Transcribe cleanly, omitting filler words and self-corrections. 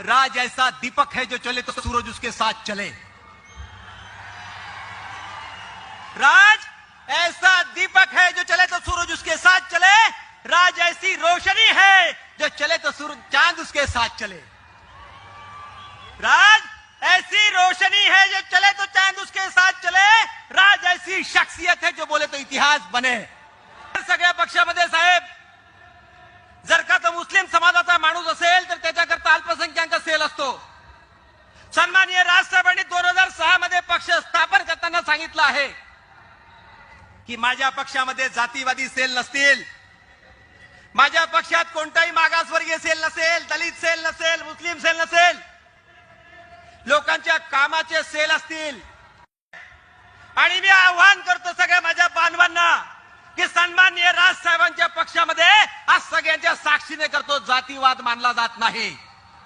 राज ऐसा दीपक है जो चले तो सूरज उसके साथ चले। राज ऐसा दीपक है जो चले तो सूरज उसके साथ चले। राज ऐसी रोशनी है जो चले तो सूरज चांद उसके साथ चले। राज ऐसी रोशनी है जो चले तो चांद उसके साथ चले। राज ऐसी शख्सियत है जो बोले तो इतिहास बने। सगळ्या पक्षामध्ये साहेब, जर का तो मुस्लिम समाजाचा माणूस असेल तर त्याच्याकरता अल्पसंख्याक सेल असतो। सन्माननीय राजसाहेबांनी 2006 मध्ये पक्ष स्थापन करताना सांगितलं आहे की माझ्या पक्षामध्ये जातीवादी सेल नसतील, माझ्या पक्षात कोणताही मागासवर्गीय सेल नसेल, दलित सेल नसेल, मुस्लिम सेल नसेल, लोकांच्या कामाचे सेल असतील। आणि मी आव्हान करतो सगळ्या माझ्या बांधवांना की सन्माननीय राजसाहेबांच्या पक्षामध्ये आज सगळ्यांच्या साक्षीने करतो, जातीवाद मानला जात नाही।